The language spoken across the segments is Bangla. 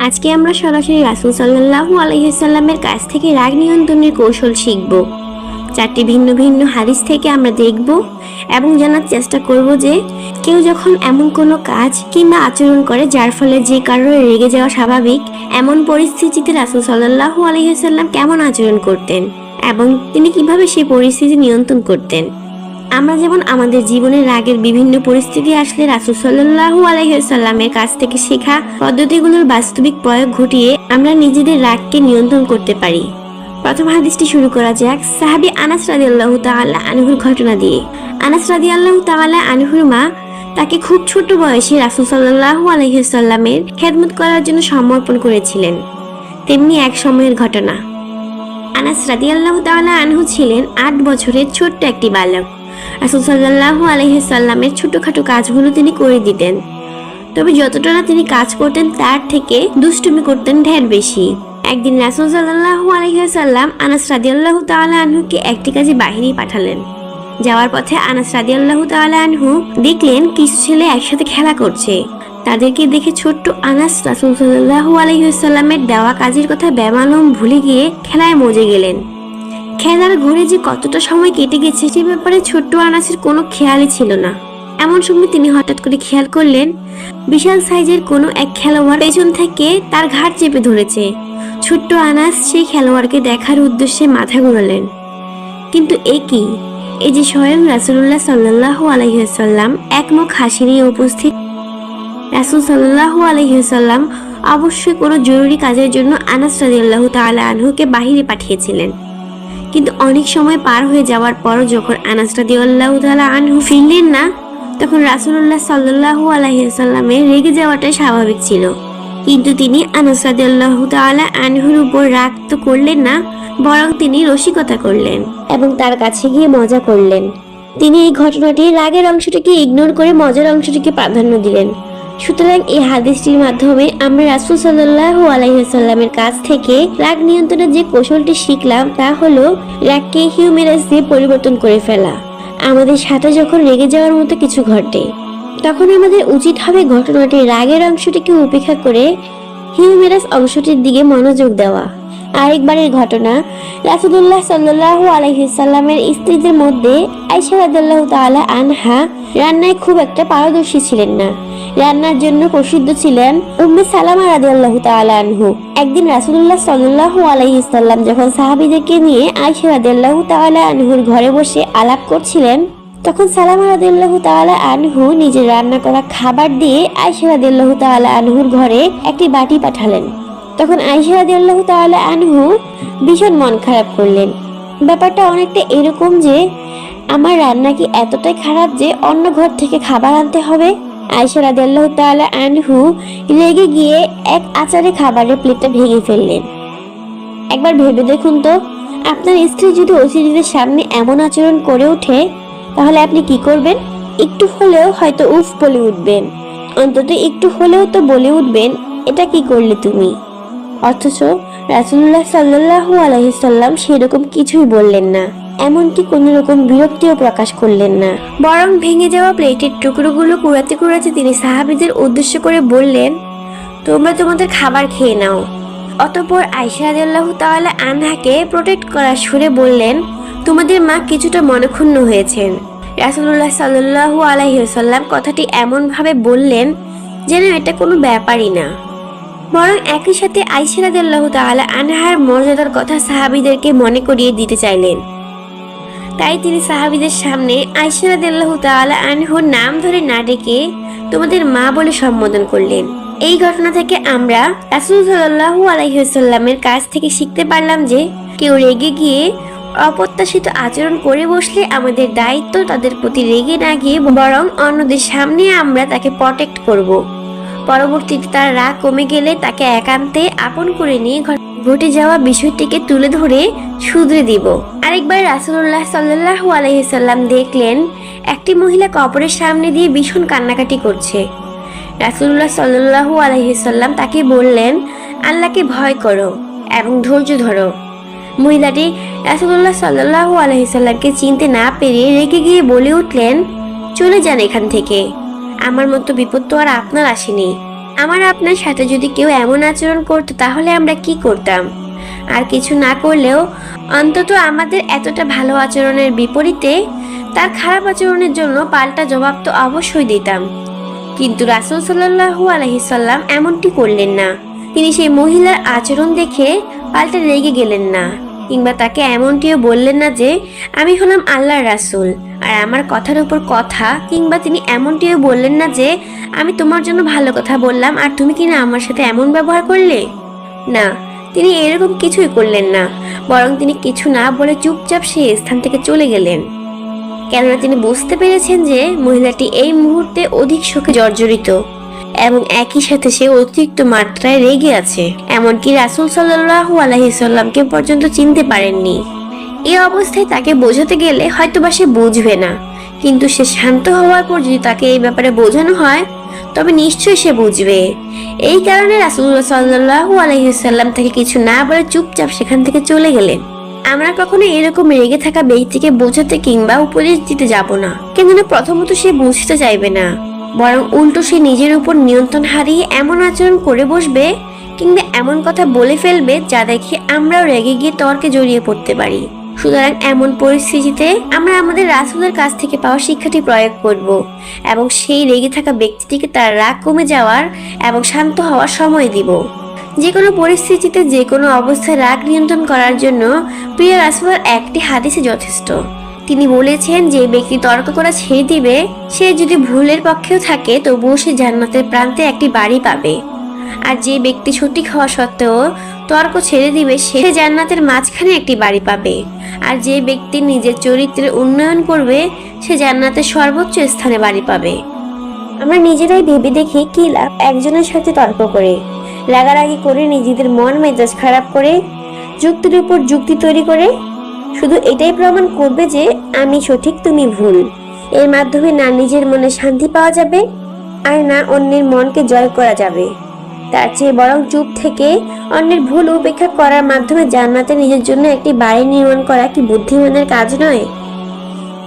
আজকে আমরা সরাসরি রাসূল সাল্লাল্লাহু আলাইহি ওয়াসাল্লামের কাছ থেকে রাগ নিয়ন্ত্রণের কৌশল শিখব। চারটি ভিন্ন ভিন্ন হাদিস থেকে আমরা দেখব এবং জানার চেষ্টা করব যে কেউ যখন এমন কোনো কাজ কিংবা আচরণ করে যার ফলে যে কারোর রেগে যাওয়া স্বাভাবিক, এমন পরিস্থিতিতে রাসূল সাল্লাল্লাহু আলাইহি ওয়াসাল্লাম কেমন আচরণ করতেন এবং তিনি কিভাবে সেই পরিস্থিতি নিয়ন্ত্রণ করতেন। আমরা যেমন আমাদের জীবনের রাগের বিভিন্ন পরিস্থিতি আসলে রাসূল সাল্লাল্লাহু আলাইহি ওয়াসাল্লামের কাছ থেকে শেখা পদ্ধতিগুলোর বাস্তবিক প্রয়োগ ঘটিয়ে আমরা নিজেদের রাগকে নিয়ন্ত্রণ করতে পারি। প্রথম হাদিসটি শুরু করা যাক সাহাবী আনাস রাদিয়াল্লাহু তাআলা আনহুর ঘটনা দিয়ে। আনাস রাদিয়াল্লাহু তাআলা আনহুর মা তাকে খুব ছোট বয়সে রাসূল সাল্লাল্লাহু আলাইহি ওয়াসাল্লামের খেদমত করার জন্য সমর্পণ করেছিলেন। তেমনি এক সময়ের ঘটনা। আনাস রাদিয়াল্লাহু তাআলা আনহু ছিলেন 8 বছরের ছোট্ট একটি বালক। রাসূল সাল্লাল্লাহু আলাইহি ওয়াসাল্লামের ছোটখাটো কাজগুলো তিনি করে দিতেন, তবে যতটা না তিনি কাজ করতেন তার থেকে দুষ্টুমি করতেন ঢের বেশি। একদিন রাসূল সাল্লাল্লাহু আলাইহি ওয়াসাল্লাম আনাস রাদিয়াল্লাহু তাআলা আনহুকে একটি কাজে বাইরে পাঠালেন। যাওয়ার পথে আনাস রাদিয়াল্লাহু তাআলা আনহু দেখলেন কিছু ছেলে একসাথে খেলা করছে। তাদেরকে দেখে ছোট্ট আনাস রাসূল সাল্লাল্লাহু আলাইহি ওয়াসাল্লামের দেওয়া কাজের কথা বেমালুম ভুলে গিয়ে খেলায় মজে গেলেন। খেলার ঘুরে যে কতটা সময় কেটে গেছে সে ব্যাপারে ছোট্ট আনাসের কোনো খেয়ালই ছিল না। এমন সময় তিনি হঠাৎ করে খেয়াল করলেন বিশাল সাইজের কোনো এক খেলোয়াড় পেছন থেকে তার ঘাড় চেপে ধরেছে। ছোট্ট আনাস সেই খেলোয়াড়কে দেখার উদ্দেশ্যে মাথা ঘোরালেন, কিন্তু কি, এই যে স্বয়ং রাসূলুল্লাহ সাল্লাল্লাহু আলাইহি ওয়াসাল্লাম একমুখ হাসি নিয়ে উপস্থিত। রাসূল সাল্লাল্লাহু আলাইহি ওয়াসাল্লাম অবশ্যই কোনো জরুরি কাজের জন্য আনাস রাদিয়াল্লাহু তাআলা আনহুকে বাইরে পাঠিয়েছিলেন, কিন্তু অনেক সময় পার হয়ে যাওয়ার পরও যখন আনাস রাদিয়াল্লাহু তাআলা আনহু ফিরলেন না, তখন রাসূলুল্লাহ সাল্লাল্লাহু আলাইহি ওয়াসাল্লামের রেগে যাওয়াটাই স্বাভাবিক ছিল। কিন্তু তিনি আনাস রাদিয়াল্লাহু তাআলা আনহুর উপর রাগ তো করলেন না, বরং তিনি রসিকতা করলেন এবং তার কাছে গিয়ে মজা করলেন। তিনি এই ঘটনাটি রাগের অংশটিকে ইগনোর করে মজার অংশটিকে প্রাধান্য দিলেন। সুতরাং এই হাদিসটির মাধ্যমে আমরা রাসূল সাল্লাল্লাহু আলাইহি ওয়াসাল্লামের কাছ থেকে রাগ নিয়ন্ত্রণের যে কৌশলটি শিখলাম তা হলো রাগকে হিউমেরাস দিয়ে পরিবর্তন করে ফেলা। আমাদের সাথে যখন রেগে যাওয়ার মতো কিছু ঘটে তখন আমাদের উচিত হবে ঘটনাটির রাগের অংশটিকে উপেক্ষা করে হিউমেরাস অংশটির দিকে মনোযোগ দেওয়া। আরেকবারের ঘটনা, রাসূলুল্লাহ সাল্লাল্লাহু আলাইহি ওয়াসাল্লামের স্ত্রীদের মধ্যে আয়েশা রাদিয়াল্লাহু তাআলা আনহা রান্নায় খুব একটা পারদর্শী ছিলেন না। রান্নার জন্য প্রসিদ্ধ ছিলেন উম্মে সালামা রাদিয়াল্লাহু তাআলা আনহু। একদিন রাসূলুল্লাহ সাল্লাল্লাহু আলাইহি ওয়াসাল্লাম যখন সাহাবীদেরকে নিয়ে আয়েশা রাদিয়াল্লাহু তাআলা আনহুর ঘরে বসে আলাপ করছিলেন, তখন সালামা রাদিয়াল্লাহু তাআলা আনহু নিজের রান্না করা খাবার দিয়ে আয়েশা রাদিয়াল্লাহু তাআলা আনহুর ঘরে একটি বাটি পাঠালেন। তখন আয়েশা রাদিয়াল্লাহু তাআলা আনহু ভীষণ মন খারাপ করলেন। ব্যাপারটা অনেকটা এরকম যে আমার রান্না কি এতটাই খারাপ যে অন্য ঘর থেকে খাবার আনতে হবে? আয়েশা রাদিয়াল্লাহু তাআলা আনহু রেগে গিয়ে এক আচারে খাবারের প্লেটটা ভেঙে ফেললেন। একবার ভেবে দেখুন তো, আপনার স্ত্রী যদি অতিথিদের সামনে এমন আচরণ করে ওঠে তাহলে আপনি কি করবেন? একটু হলেও হয়তো উফ বলে উঠবেন, অন্তত একটু হলেও তো বলে উঠবেন এটা কি করলে তুমি। অথচ রাসূলুল্লাহ সাল্লাল্লাহু আলাইহি ওয়াসাল্লাম সেরকম কিছুই বললেন না, এমনকি কোনো রকম বিরক্তিও প্রকাশ করলেন না, বরং ভেঙে যাওয়া প্লেটের টুকরোগুলো কুড়াতে কুড়াতে তিনি সাহাবীদের উদ্দেশ্য করে বললেন, তোমরা তোমাদের খাবার খেয়ে নাও। অতঃপর আয়েশা রাদিয়াল্লাহু তাআলা আনহাকে প্রোটেক্ট করার সুরে বললেন, তোমাদের মা কিছুটা মনক্ষুণ্ণ হয়েছেন। রাসূলুল্লাহ সাল্লাল্লাহু আলাইহি ওয়াসাল্লাম কথাটি এমন ভাবে বললেন যেন এটা কোনো ব্যাপারই না, বরং একই সাথে আয়েশা রাদিয়াল্লাহু তাআলা আনহার মর্যাদার কথা সাহাবীদেরকে মনে করিয়ে দিতে চাইলেন। তাই তিনি সাহাবীদের সামনে আয়েশা রাদিয়াল্লাহু তাআলা আনহুর নাম ধরে না ডেকে তোমাদের মা বলে সম্বোধন করলেন। এই ঘটনা থেকে আমরা রাসূল সাল্লাল্লাহু আলাইহি ওয়াসাল্লামের কাছ থেকে শিখতে পারলাম যে কেউ রেগে গিয়ে অপ্রত্যাশিত আচরণ করে বসলে আমাদের দায়িত্ব তাদের প্রতি রেগে না গিয়ে বরং অন্যদের সামনে আমরা তাকে প্রটেক্ট করব। পরবর্তীতে তার রাগ কমে গেলে তাকে একান্তে আপন করে নিয়ে ঘটে যাওয়া বিষয়টিকে তুলে ধরে শুধরে দিব। আরেকবার রাসূলুল্লাহ সাল্লাল্লাহু আলাইহি ওয়াসাল্লাম দেখলেন একটি মহিলা কবরের সামনে দিয়ে ভীষণ কান্নাকাটি করছে। রাসূলুল্লাহ সাল্লাল্লাহু আলাইহি ওয়াসাল্লাম তাকে বললেন, আল্লাহকে ভয় করো এবং ধৈর্য ধরো। মহিলাটি রাসূলুল্লাহ সাল্লাল্লাহু আলাইহি ওয়াসাল্লামকে চিনতে না পেরে রেগে গিয়ে বলে উঠলেন, চলে যান এখান থেকে, আমার মতো বিপদ তো আর আপনার আসেনি। আমার আপনার সাথে যদি কেউ এমন আচরণ করতো তাহলে আমরা কি করতাম? আর কিছু না করলেও অন্তত আমাদের এতটা ভালো আচরণের বিপরীতে তার খারাপ আচরণের জন্য পাল্টা জবাব তো অবশ্যই দিতাম। কিন্তু রাসূল সাল্লাল্লাহু আলাইহি সাল্লাম এমনটি করলেন না। তিনি সেই মহিলার আচরণ দেখে পাল্টা রেগে গেলেন না, কিংবা তাকে এমনটিও বললেন না যে আমি হলাম আল্লাহর রাসূল আর আমার কথার উপর কথা, কিংবা তিনি এমনটিও বললেন না যে আমি তোমার জন্য ভালো কথা বললাম আর তুমি কিনা আমার সাথে এমন ব্যবহার করলে। না, তিনি এরকম কিছুই করলেন না, বরং তিনি কিছু না বলে চুপচাপ সেই স্থান থেকে চলে গেলেন। কেননা তিনি বুঝতে পেরেছেন যে মহিলাটি এই মুহূর্তে অধিক শোকে জর্জরিত এবং একই সাথে সে অতিরিক্ত মাত্রায় রেগে আছে, এমনকি রাসূল সাল্লাল্লাহু আলাইহি সাল্লামকে পর্যন্ত চিনতে পারেননি। এই অবস্থায় তাকে বোঝাতে গেলে হয়তোবা সে বুঝবে না, কিন্তু সে শান্ত হওয়ার পর যদি তাকে এই ব্যাপারে বোঝানো হয় তবে নিশ্চয়ই সে বুঝবে। এই কারণে রাসূলুল্লাহ সাল্লাল্লাহু আলাইহি সাল্লাম তাকে কিছু না বলে চুপচাপ সেখান থেকে চলে গেলেন। আমরা কখনো এরকম রেগে থাকা ব্যক্তিকে বোঝাতে কিংবা উপদেশ দিতে যাব না, কেননা প্রথমত সে বুঝতে চাইবে না, বরং উল্টো সে নিজের উপর নিয়ন্ত্রণ হারিয়ে এমন আচরণ করে বসবে কিংবা এমন কথা বলে ফেলবে যা দেখে আমরাও রেগে গিয়ে তর্কে জড়িয়ে পড়তে পারি। সুতরাং এমন পরিস্থিতিতে আমরা আমাদের রাসূলের কাছ থেকে পাওয়া শিক্ষাটি প্রয়োগ করব এবং সেই রেগে থাকা ব্যক্তিটিকে তার রাগ কমে যাওয়ার এবং শান্ত হওয়ার সময় দিব। যে কোনো পরিস্থিতিতে যে কোনো অবস্থায় রাগ নিয়ন্ত্রণ করার জন্য প্রিয় রাসূলের একটি হাদিসে যথেষ্ট। তিনি বলেছেন, যে ব্যক্তি তর্ক করা ছেড়ে দিবে সে যদি ভুলের পক্ষেও থাকে তবুও সে জান্নাতের প্রান্তে একটি বাড়ি পাবে, আর যে ব্যক্তি সঠিক হওয়া সত্ত্বেও তর্ক ছেড়ে দিবে সে জান্নাতের মাঝখানে একটি বাড়ি পাবে, আর যে ব্যক্তি নিজের চরিত্রের উন্নয়ন করবে সে জান্নাতের সর্বোচ্চ স্থানে বাড়ি পাবে। আমরা নিজেরাই ভেবে দেখি কি লাভ একজনের সাথে তর্ক করে, রাগারাগি করে, নিজেদের মন মেজাজ খারাপ করে, যুক্তির উপর যুক্তি তৈরি করে। শুধু এটাই প্রমাণ করবে যে আমি সঠিক তুমি ভুল। এর মাধ্যমে না নিজের মনে শান্তি পাওয়া যাবে আর না অন্যের মনকে জয় করা যাবে। তার চেয়ে বরং চুপ থেকে অন্যের ভুল উপেক্ষা করার মাধ্যমে জান্নাতে নিজের জন্য একটি বাড়ি নির্মাণ করা কি বুদ্ধিমানের কাজ নয়?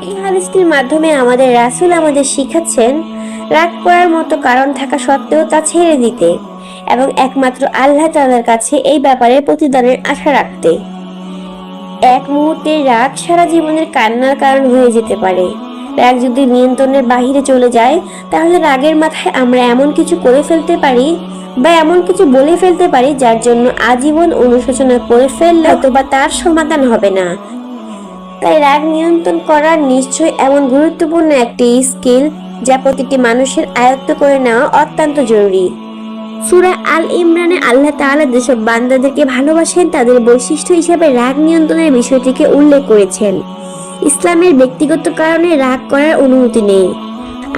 এই হাদিসটির মাধ্যমে আমাদের রাসূল আমাদের শিখাচ্ছেন রাগ করার মতো কারণ থাকা সত্ত্বেও তা ছেড়ে দিতে এবং একমাত্র আল্লাহ তাআলার কাছে এই ব্যাপারে প্রতিদানের আশা রাখতে। এক মুহূর্তের রাগ সারা জীবনের কান্নার কারণ হয়ে যেতে পারে। রাগ যদি নিয়ন্ত্রণের বাহিরে চলে যায় তাহলে রাগের মাথায় আমরা এমন কিছু করে ফেলতে পারি বা এমন কিছু বলে ফেলতে পারি যার জন্য আজীবন অনুশোচনা করে ফেললে অথবা তার সমাধান হবে না। তাই রাগ নিয়ন্ত্রণ করা নিশ্চয়ই এমন গুরুত্বপূর্ণ একটি স্কিল যা প্রতিটি মানুষের আয়ত্ত করে নেওয়া অত্যন্ত জরুরি। সূরা আল ইমরানে আল্লাহ তাআলা যেসব বান্দাদেরকে ভালোবাসেন তাদের বৈশিষ্ট্য হিসেবে রাগ নিয়ন্ত্রণের বিষয়টিকে উল্লেখ করেছেন। ইসলামের ব্যক্তিগত কারণে রাগ করার অনুমতি নেই।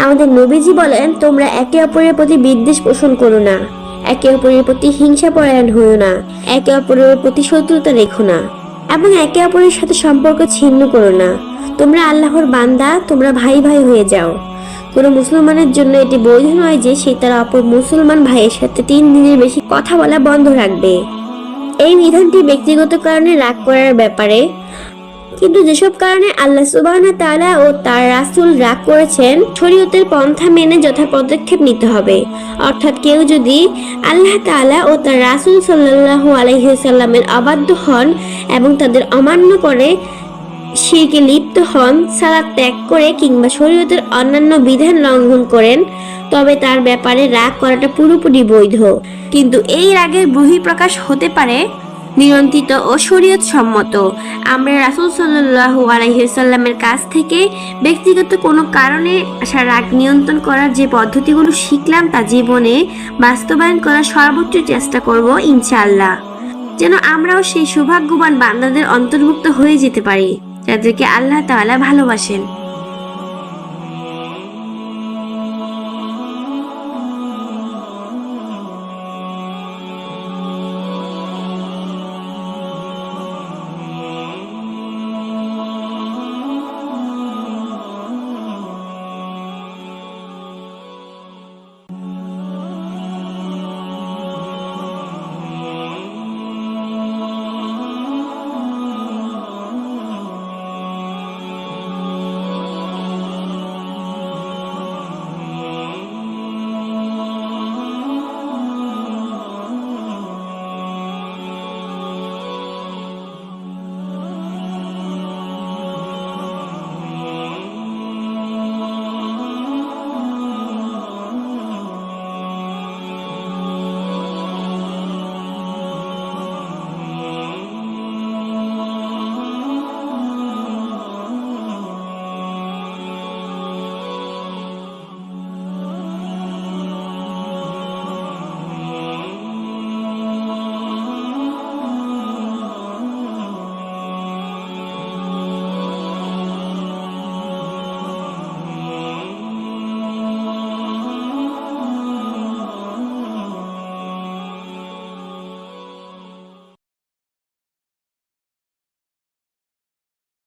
আমাদের নবীজি বলেন, তোমরা একে অপরের প্রতি বিদ্বেষ পোষণ করো না, একে অপরের প্রতি হিংসা পরায়ণ হইও না, একে অপরের প্রতি শত্রুতা রেখো না এবং একে অপরের সাথে সম্পর্ক ছিন্ন করো না। তোমরা আল্লাহর বান্দা, তোমরা ভাই ভাই হয়ে যাও। কোনো মুসলমানের জন্য এটি বৈধ নয় যে সে তার অপর মুসলমান ভাইয়ের সাথে 3 দিনের বেশি কথা বলা বন্ধ রাখবে। এই বিধানটি ব্যক্তিগত কারণে রাগ করার ব্যাপারে, কিন্তু যেসব কারণে আল্লাহ সুবহানাহু ওয়া তাআলা ও তার রাসূল রাগ করেছেন শরীয়তের পন্থা মেনে যথা পদক্ষেপ নিতে হবে। অর্থাৎ কেউ যদি আল্লাহ তাআলা ও তার রাসূল সাল্লাল্লাহু আলাইহি সাল্লামের অবাধ্য হন এবং তাদের অমান্য করে শিরকে লিপ্ত হন, সালাত ত্যাগ করে কিংবা শরীয়তের অন্যান্য বিধান লঙ্ঘন করেন, তবে তার ব্যাপারে রাগ করাটা পুরোপুরি বৈধ। কিন্তু এই রাগের বহিঃপ্রকাশ হতে পারে নিয়ন্ত্রিত ও শরীয়ত সম্মত। আমরা রাসূল সাল্লাল্লাহু আলাইহি সাল্লামের কাছ থেকে ব্যক্তিগত কোনো কারণে আসা রাগ নিয়ন্ত্রণ করার যে পদ্ধতিগুলো শিখলাম তা জীবনে বাস্তবায়ন করার সর্বোচ্চ চেষ্টা করব ইনশাআল্লাহ, যেন আমরাও সেই সৌভাগ্যবান বান্দাদের অন্তর্ভুক্ত হয়ে যেতে পারি যাদেরকে আল্লাহ তাআলা ভালোবাসেন।